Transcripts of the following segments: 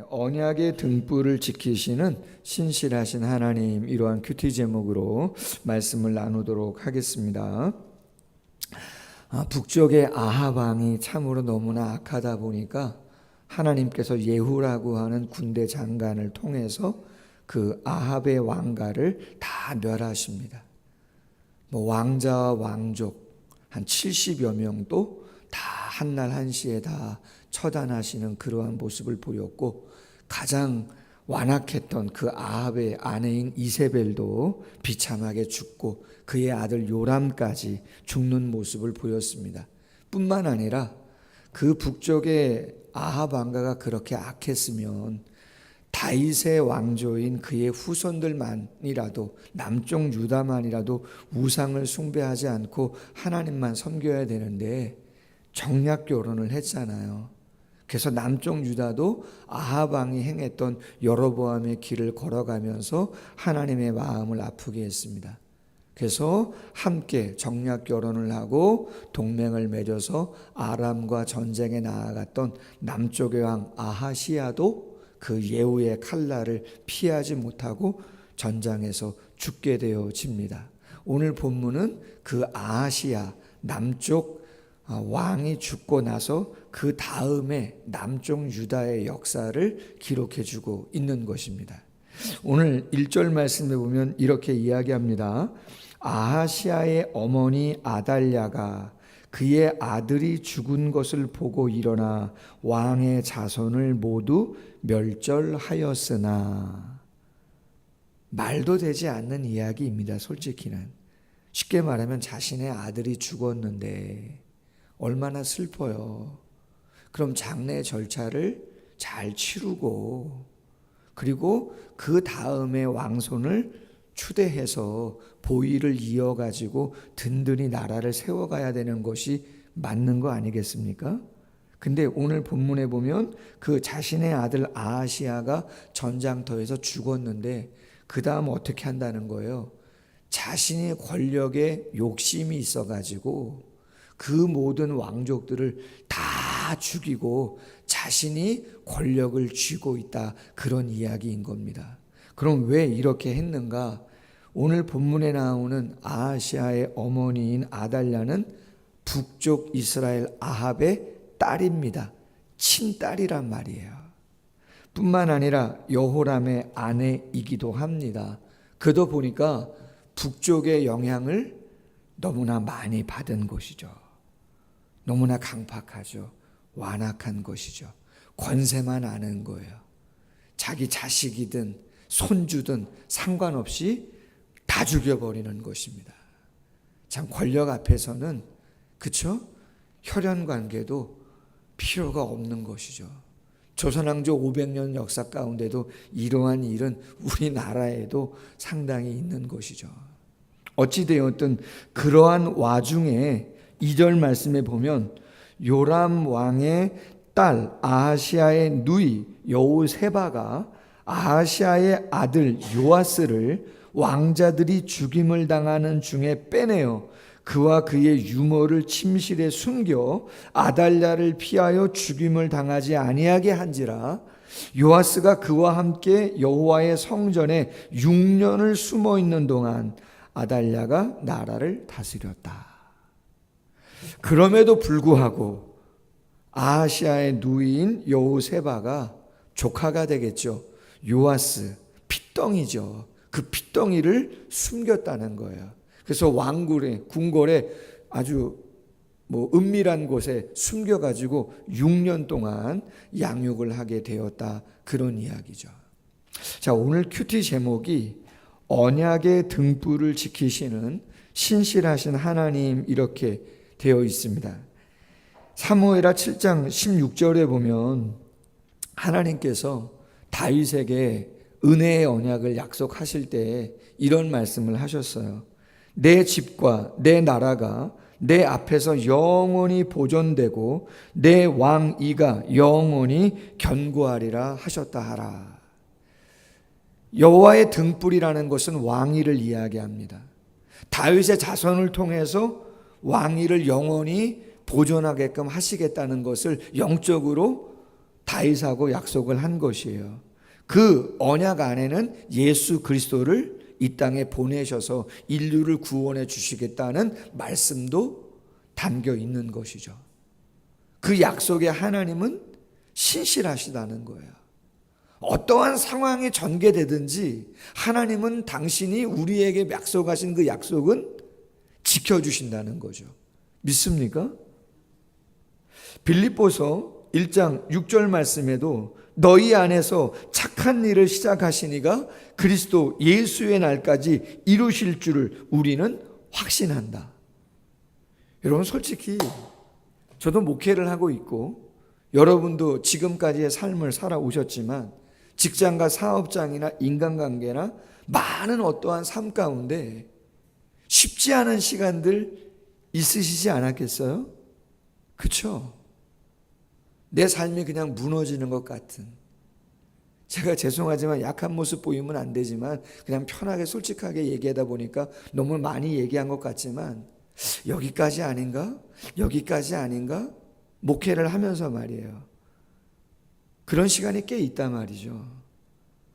언약의 등불을 지키시는 신실하신 하나님, 이러한 큐티 제목으로 말씀을 나누도록 하겠습니다. 북쪽의 아합 왕이 참으로 너무나 악하다 보니까 하나님께서 예후라고 하는 군대 장관을 통해서 그 아합의 왕가를 다 멸하십니다. 왕자와 왕족 한 70여 명도 다 한날 한시에 다 처단하시는 그러한 모습을 보였고, 가장 완악했던 그 아합의 아내인 이세벨도 비참하게 죽고 그의 아들 요람까지 죽는 모습을 보였습니다. 뿐만 아니라 그 북쪽의 아합 왕가가 그렇게 악했으면 다윗의 왕조인 그의 후손들만이라도, 남쪽 유다만이라도 우상을 숭배하지 않고 하나님만 섬겨야 되는데 정략 결혼을 했잖아요. 그래서 남쪽 유다도 아합 왕이 행했던 여로보암의 길을 걸어가면서 하나님의 마음을 아프게 했습니다. 그래서 함께 정략 결혼을 하고 동맹을 맺어서 아람과 전쟁에 나아갔던 남쪽의 왕 아하시야도 그 예후의 칼날을 피하지 못하고 전장에서 죽게 되어집니다. 오늘 본문은 그 아하시야 남쪽 왕이 죽고 나서 그 다음에 남쪽 유다의 역사를 기록해 주고 있는 것입니다. 오늘 1절 말씀에 보면 이렇게 이야기합니다. 아하시야의 어머니 아달랴가 그의 아들이 죽은 것을 보고 일어나 왕의 자손을 모두 멸절하였으나. 말도 되지 않는 이야기입니다. 솔직히는. 쉽게 말하면 자신의 아들이 죽었는데 얼마나 슬퍼요. 그럼 장례 절차를 잘 치르고, 그리고 그 다음에 왕손을 추대해서 보위를 이어가지고 든든히 나라를 세워가야 되는 것이 맞는 거 아니겠습니까? 근데 오늘 본문에 보면 그 자신의 아들 아하시야가 전장터에서 죽었는데 그 다음 어떻게 한다는 거예요? 자신의 권력에 욕심이 있어가지고 그 모든 왕족들을 다 죽이고 자신이 권력을 쥐고 있다, 그런 이야기인 겁니다. 그럼 왜 이렇게 했는가? 오늘 본문에 나오는 아하시야의 어머니인 아달랴는 북쪽 이스라엘 아합의 딸입니다. 친딸이란 말이에요. 뿐만 아니라 여호람의 아내이기도 합니다. 그러다 보니까 북쪽의 영향을 너무나 많이 받은 것이죠. 너무나 강팍하죠. 완악한 것이죠. 권세만 아는 거예요. 자기 자식이든 손주든 상관없이 다 죽여버리는 것입니다. 참 권력 앞에서는, 그쵸? 혈연 관계도 필요가 없는 것이죠. 조선왕조 500년 역사 가운데도 이러한 일은 우리나라에도 상당히 있는 것이죠. 어찌되었든 그러한 와중에 2절 말씀에 보면 요람 왕의 딸 아하시야의 누이 여호세바가 아하시야의 아들 요아스를 왕자들이 죽임을 당하는 중에 빼내어 그와 그의 유모를 침실에 숨겨 아달랴를 피하여 죽임을 당하지 아니하게 한지라. 요아스가 그와 함께 여호와의 성전에 6년을 숨어 있는 동안 아달랴가 나라를 다스렸다. 그럼에도 불구하고 아하시야의 누이인 여호세바가 조카가 되겠죠. 요아스, 핏덩이죠. 그 핏덩이를 숨겼다는 거예요. 그래서 왕굴에, 궁궐에 아주 은밀한 곳에 숨겨가지고 6년 동안 양육을 하게 되었다, 그런 이야기죠. 자, 오늘 큐티 제목이 언약의 등불을 지키시는 신실하신 하나님, 이렇게 되어 있습니다. 사무엘하 7장 16절에 보면 하나님께서 다윗에게 은혜의 언약을 약속하실 때 이런 말씀을 하셨어요. 내 집과 내 나라가 내 앞에서 영원히 보존되고 내 왕위가 영원히 견고하리라 하셨다 하라. 여호와의 등불이라는 것은 왕위를 이야기합니다. 다윗의 자손을 통해서 왕위를 영원히 보존하게끔 하시겠다는 것을 영적으로 다윗하고 약속을 한 것이에요. 그 언약 안에는 예수 그리스도를 이 땅에 보내셔서 인류를 구원해 주시겠다는 말씀도 담겨 있는 것이죠. 그 약속에 하나님은 신실하시다는 거예요. 어떠한 상황이 전개되든지 하나님은 당신이 우리에게 약속하신 그 약속은 지켜주신다는 거죠. 믿습니까? 빌립보서 1장 6절 말씀에도 너희 안에서 착한 일을 시작하시니가 그리스도 예수의 날까지 이루실 줄을 우리는 확신한다. 여러분, 솔직히 저도 목회를 하고 있고 여러분도 지금까지의 삶을 살아오셨지만 직장과 사업장이나 인간관계나 많은 어떠한 삶 가운데 쉽지 않은 시간들 있으시지 않았겠어요? 그렇죠? 내 삶이 그냥 무너지는 것 같은, 제가 죄송하지만 약한 모습 보이면 안 되지만 그냥 편하게 솔직하게 얘기하다 보니까 너무 많이 얘기한 것 같지만 여기까지 아닌가? 여기까지 아닌가? 목회를 하면서 말이에요. 그런 시간이 꽤 있단 말이죠.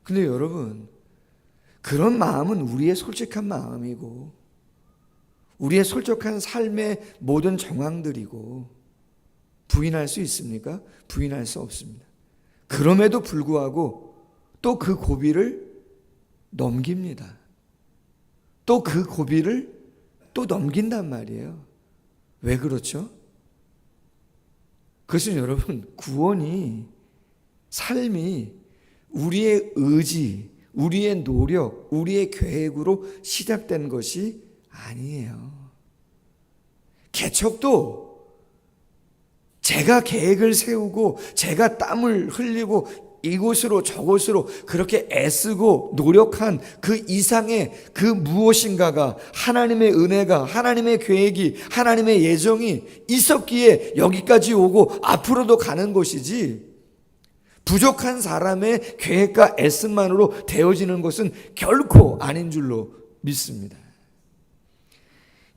근데 여러분, 그런 마음은 우리의 솔직한 마음이고 우리의 솔직한 삶의 모든 정황들이고 부인할 수 있습니까? 부인할 수 없습니다. 그럼에도 불구하고 또 그 고비를 넘깁니다. 또 그 고비를 또 넘긴단 말이에요. 왜 그렇죠? 그것은 여러분, 구원이, 삶이 우리의 의지, 우리의 노력, 우리의 계획으로 시작된 것이 아니에요. 개척도 제가 계획을 세우고 제가 땀을 흘리고 이곳으로 저곳으로 그렇게 애쓰고 노력한 그 이상의 그 무엇인가가, 하나님의 은혜가, 하나님의 계획이, 하나님의 예정이 있었기에 여기까지 오고 앞으로도 가는 것이지, 부족한 사람의 계획과 애씀만으로 되어지는 것은 결코 아닌 줄로 믿습니다.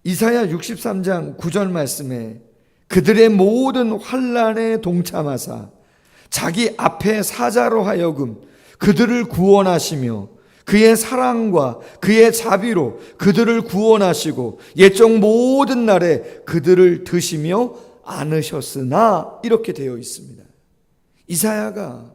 이사야 63장 9절 말씀에 그들의 모든 환난에 동참하사 자기 앞에 사자로 하여금 그들을 구원하시며 그의 사랑과 그의 자비로 그들을 구원하시고 옛적 모든 날에 그들을 드시며 안으셨으나, 이렇게 되어 있습니다. 이사야가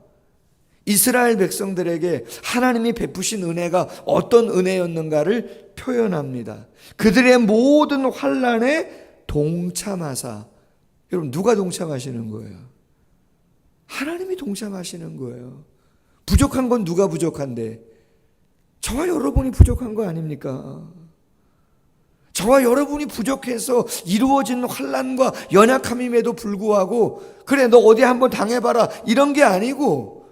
이스라엘 백성들에게 하나님이 베푸신 은혜가 어떤 은혜였는가를 표현합니다. 그들의 모든 환난에 동참하사. 여러분, 누가 동참하시는 거예요? 하나님이 동참하시는 거예요. 부족한 건 누가 부족한데? 저와 여러분이 부족한 거 아닙니까? 저와 여러분이 부족해서 이루어진 환난과 연약함임에도 불구하고 그래 너 어디 한번 당해봐라 이런 게 아니고,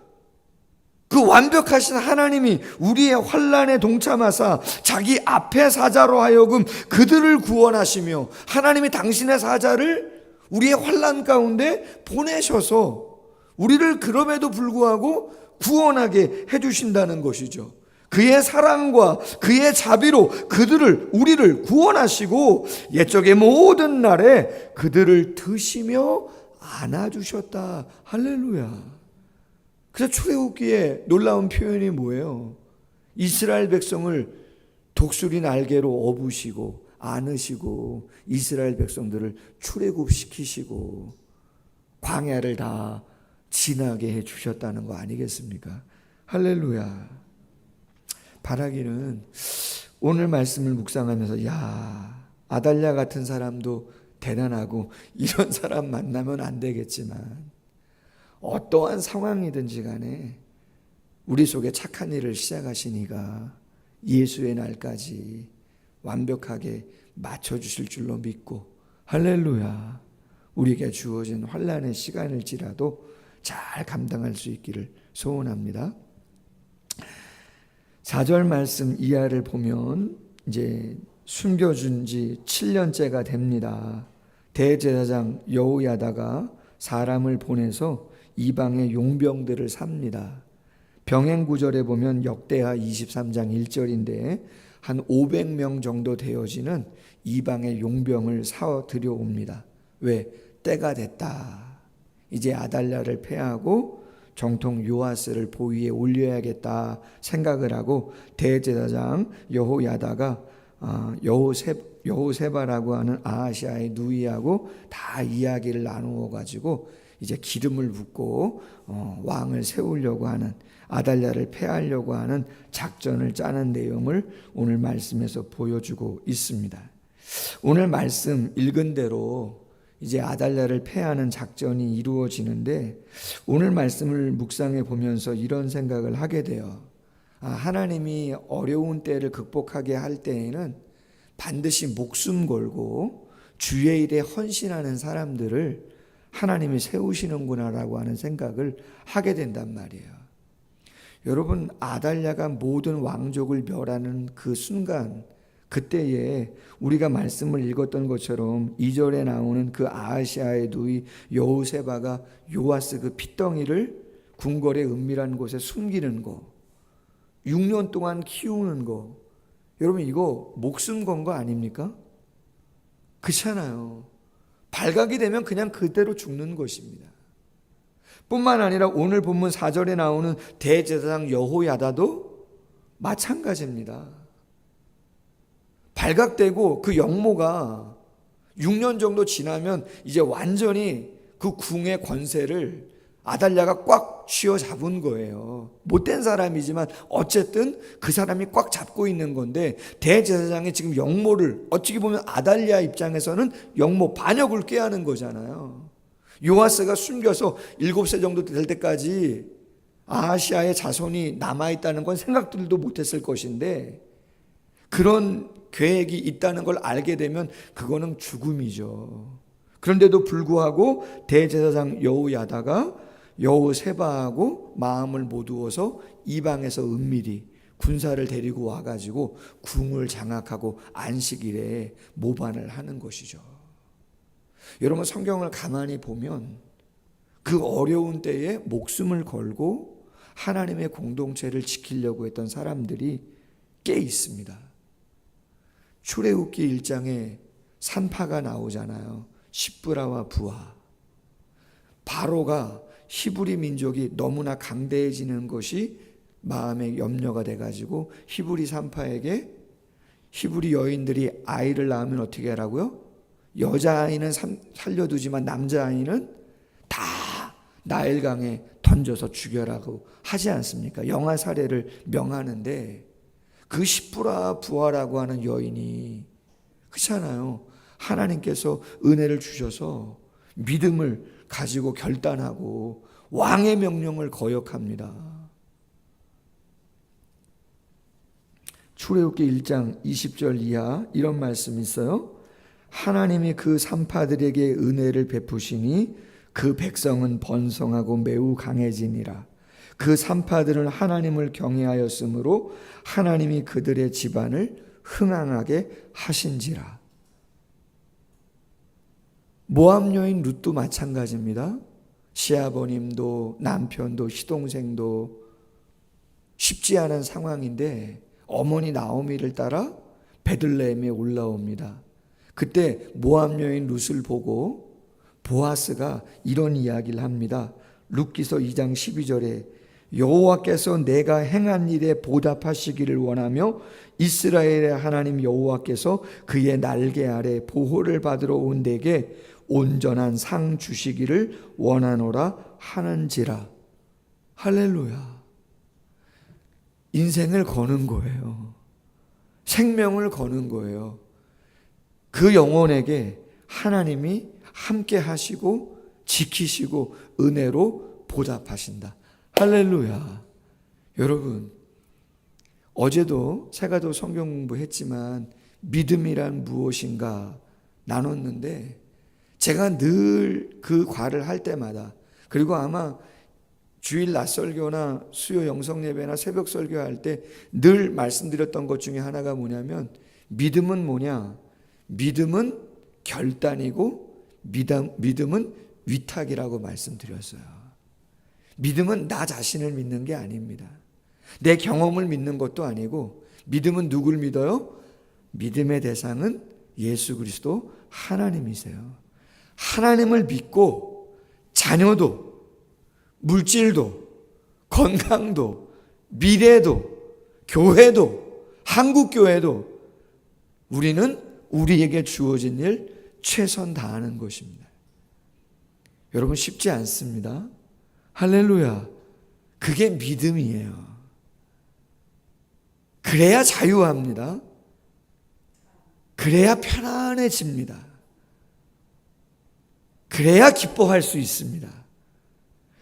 그 완벽하신 하나님이 우리의 환난에 동참하사 자기 앞에 사자로 하여금 그들을 구원하시며, 하나님이 당신의 사자를 우리의 환난 가운데 보내셔서 우리를 그럼에도 불구하고 구원하게 해주신다는 것이죠. 그의 사랑과 그의 자비로 우리를 구원하시고 옛적의 모든 날에 그들을 드시며 안아주셨다. 할렐루야. 그래서 출애굽기에 놀라운 표현이 뭐예요? 이스라엘 백성을 독수리 날개로 업으시고 안으시고 이스라엘 백성들을 출애굽시키시고 광야를 다 지나게 해주셨다는 거 아니겠습니까? 할렐루야. 바라기는 오늘 말씀을 묵상하면서 아달랴 같은 사람도 대단하고 이런 사람 만나면 안 되겠지만 어떠한 상황이든지 간에 우리 속에 착한 일을 시작하시니가 예수의 날까지 완벽하게 맞춰주실 줄로 믿고, 할렐루야, 우리에게 주어진 환난의 시간일지라도 잘 감당할 수 있기를 소원합니다. 4절 말씀 이하를 보면 이제 숨겨준 지 7년째가 됩니다. 대제사장 여호야다가 사람을 보내서 이방의 용병들을 삽니다. 병행구절에 보면 역대하 23장 1절인데 한 500명 정도 되어지는 이방의 용병을 사 들여옵니다. 왜? 때가 됐다. 이제 아달랴를 패하고 정통 요아스를 보위에 올려야겠다 생각을 하고 대제사장 여호야다가 여호세바라고 하는 아하시아의 누이하고 다 이야기를 나누어 가지고 이제 기름을 붓고 왕을 세우려고 하는, 아달랴를 패하려고 하는 작전을 짜는 내용을 오늘 말씀에서 보여주고 있습니다. 오늘 말씀 읽은 대로 이제 아달랴를 패하는 작전이 이루어지는데, 오늘 말씀을 묵상해 보면서 이런 생각을 하게 돼요. 하나님이 어려운 때를 극복하게 할 때에는 반드시 목숨 걸고 주의 일에 헌신하는 사람들을 하나님이 세우시는구나라고 하는 생각을 하게 된단 말이에요. 여러분, 아달랴가 모든 왕족을 멸하는 그 순간, 그때에 우리가 말씀을 읽었던 것처럼 2절에 나오는 그 아하시아의 누이 여호세바가 요아스 그 핏덩이를 궁궐의 은밀한 곳에 숨기는 거, 6년 동안 키우는 거, 여러분 이거 목숨 건 거 아닙니까? 그렇잖아요. 발각이 되면 그냥 그대로 죽는 것입니다. 뿐만 아니라 오늘 본문 4절에 나오는 대제사장 여호야다도 마찬가지입니다. 발각되고 그 영모가 6년 정도 지나면 이제 완전히 그 궁의 권세를 아달랴가 꽉 쥐어잡은 거예요. 못된 사람이지만 어쨌든 그 사람이 꽉 잡고 있는 건데, 대제사장이 지금 영모를, 어떻게 보면 아달랴 입장에서는 영모 반역을 꾀하는 거잖아요. 요아스가 숨겨서 7세 정도 될 때까지 아하시아의 자손이 남아있다는 건 생각들도 못했을 것인데, 그런 계획이 있다는 걸 알게 되면 그거는 죽음이죠. 그런데도 불구하고 대제사장 여호야다가 여호세바하고 마음을 모두어서 이방에서 은밀히 군사를 데리고 와가지고 궁을 장악하고 안식일에 모반을 하는 것이죠. 여러분, 성경을 가만히 보면 그 어려운 때에 목숨을 걸고 하나님의 공동체를 지키려고 했던 사람들이 꽤 있습니다. 출애굽기 1장에 산파가 나오잖아요. 십브라와 부하. 바로가 히브리 민족이 너무나 강대해지는 것이 마음에 염려가 돼가지고 히브리 산파에게 히브리 여인들이 아이를 낳으면 어떻게 하라고요? 여자아이는 살려두지만 남자아이는 다 나일강에 던져서 죽여라고 하지 않습니까? 영아 살해를 명하는데, 그 십브라 부하라고 하는 여인이, 그렇잖아요, 하나님께서 은혜를 주셔서 믿음을 가지고 결단하고 왕의 명령을 거역합니다. 출애굽기 1장 20절 이하 이런 말씀이 있어요. 하나님이 그 산파들에게 은혜를 베푸시니 그 백성은 번성하고 매우 강해지니라. 그 산파들은 하나님을 경외하였으므로 하나님이 그들의 집안을 흥황하게 하신지라. 모압 여인 룻도 마찬가지입니다. 시아버님도 남편도 시동생도 쉽지 않은 상황인데 어머니 나오미를 따라 베들레헴에 올라옵니다. 그때 모압 여인 룻을 보고 보아스가 이런 이야기를 합니다. 룻기서 2장 12절에 여호와께서 내가 행한 일에 보답하시기를 원하며 이스라엘의 하나님 여호와께서 그의 날개 아래 보호를 받으러 온 내게 온전한 상 주시기를 원하노라 하는지라. 할렐루야. 인생을 거는 거예요. 생명을 거는 거예요. 그 영혼에게 하나님이 함께 하시고 지키시고 은혜로 보답하신다. 할렐루야. 여러분, 어제도 새가도 성경 공부했지만 믿음이란 무엇인가 나눴는데, 제가 늘 그 과를 할 때마다, 그리고 아마 주일 낮설교나 수요 영성예배나 새벽 설교할 때 늘 말씀드렸던 것 중에 하나가 뭐냐면, 믿음은 뭐냐? 믿음은 결단이고 믿음은 위탁이라고 말씀드렸어요. 믿음은 나 자신을 믿는 게 아닙니다. 내 경험을 믿는 것도 아니고, 믿음은 누굴 믿어요? 믿음의 대상은 예수 그리스도 하나님이세요. 하나님을 믿고 자녀도, 물질도, 건강도, 미래도, 교회도, 한국교회도 우리는 우리에게 주어진 일 최선 다하는 것입니다. 여러분 쉽지 않습니다. 할렐루야. 그게 믿음이에요. 그래야 자유합니다. 그래야 편안해집니다. 그래야 기뻐할 수 있습니다.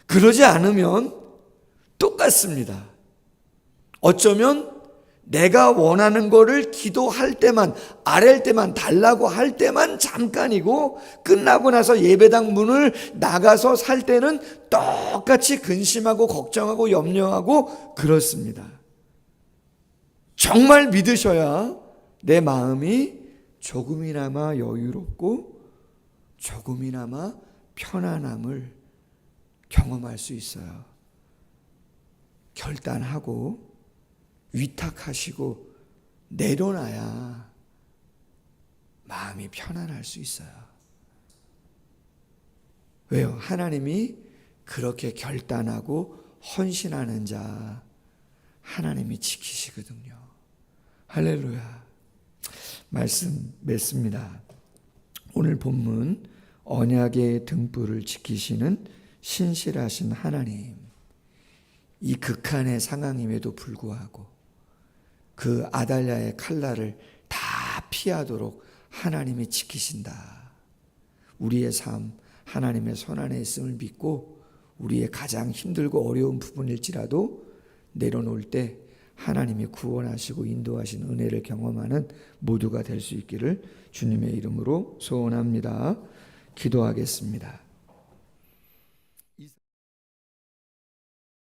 그러지 않으면 똑같습니다. 어쩌면 내가 원하는 거를 기도할 때만, 아랠 때만, 달라고 할 때만 잠깐이고, 끝나고 나서 예배당 문을 나가서 살 때는 똑같이 근심하고 걱정하고 염려하고 그렇습니다. 정말 믿으셔야 내 마음이 조금이나마 여유롭고 조금이나마 편안함을 경험할 수 있어요. 결단하고 위탁하시고 내려놔야 마음이 편안할 수 있어요. 왜요? 하나님이 그렇게 결단하고 헌신하는 자 하나님이 지키시거든요. 할렐루야. 말씀 맺습니다. 오늘 본문 언약의 등불을 지키시는 신실하신 하나님, 이 극한의 상황임에도 불구하고 그 아달랴의 칼날을 다 피하도록 하나님이 지키신다. 우리의 삶 하나님의 손안에 있음을 믿고 우리의 가장 힘들고 어려운 부분일지라도 내려놓을 때 하나님이 구원하시고 인도하신 은혜를 경험하는 모두가 될 수 있기를 주님의 이름으로 소원합니다. 기도하겠습니다.